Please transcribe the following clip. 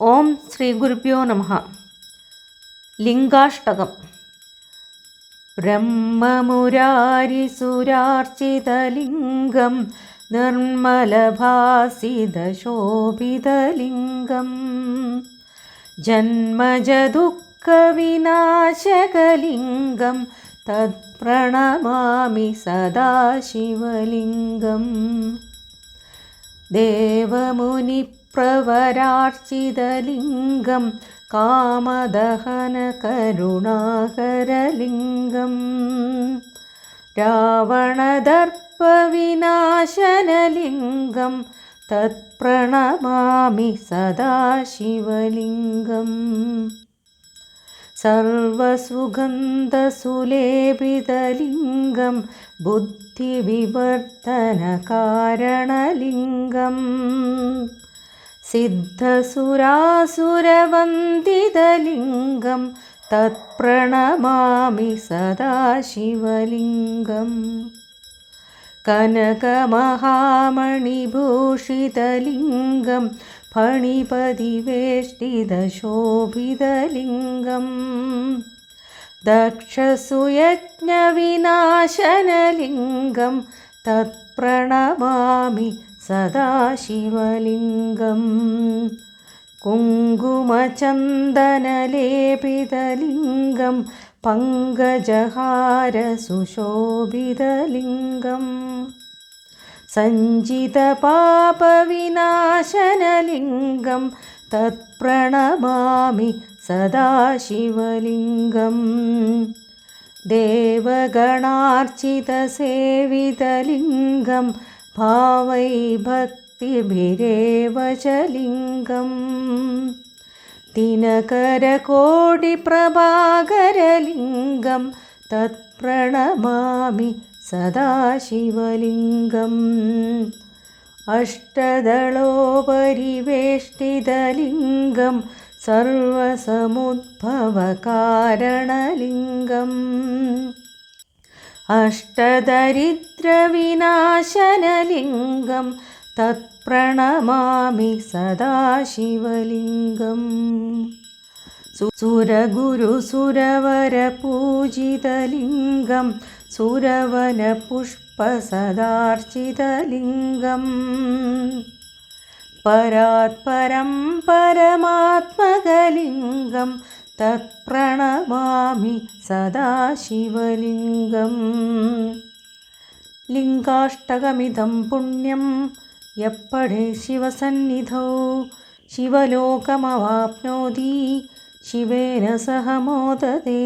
ഓം ശ്രീ ഗുരുഭ്യോ നമഃ. ലിംഗാഷ്ടകം. ബ്രഹ്മമുരാരിസുരാർച്ചിതലിംഗം നിർമ്മലഭാസിതശോഭിതലിംഗം ജന്മജദുഃഖവിനാശകലിംഗം തത്പ്രണമാമി സദാശിവലിംഗം. ദേവമുനിപ്രവരാർച്ചിതലിംഗം കാമദഹനകരുണാകരലിംഗം രാവണദർപ്പവിനാശനലിംഗം തത്പ്രണമാമി സദാശിവലിംഗം. സർവസുഗന്ധസുലേപിതലിംഗം ബുദ്ധിവിവർധനകാരണലിംഗം സിദ്ധസുരാസുരവന്ദിതലിംഗം തത്പ്രണമാമി സദാശിവലിംഗം. കനകമഹാമണിഭൂഷിതലിംഗം ഫണിപതിവേഷ്ടിതശോഭിതലിംഗം ദക്ഷസുയജ്ഞവിനാശനലിംഗം തത്പ്രണമാമി സദാശിവലിംഗം. കുങ്കുമചന്ദനലേപിതലിംഗം പങ്കജഹാരസുശോഭിതലിംഗം സഞ്ചിതപാപവിനാശനലിംഗം തത്പ്രണമാമി സദാശിവലിംഗം. ദേവഗണാർച്ചിതസേവിതലിംഗം ഭാവൈഭക്തിഭിരേവ ച ലിംഗം ദിനകരകോടിപ്രഭാകരലിംഗം തത്പ്രണമാമി സദാശിവലിംഗം. അഷ്ടദളോപരിവേഷ്ടിതലിംഗം സർവസമുദ്ഭവകാരണലിംഗം അഷ്ടദരിദ്രവിനാശനലിംഗം തത്പ്രണമാമി സദാശിവലിംഗം. സുരഗുരുസുരവരപൂജിതലിംഗം സുരവനപുഷ്പസദാർച്ചിതലിംഗം പരാത്പരം പരമാത്മകലിംഗം തത്പ്രണമാമി സദാശിവലിംഗം. ലിംഗാഷ്ടകമിദം പുണ്യം യഃ പഠേത് ശിവസന്നിധൗ ശിവലോകമവാപ്നോതി ശിവേന സഹ മോദതേ.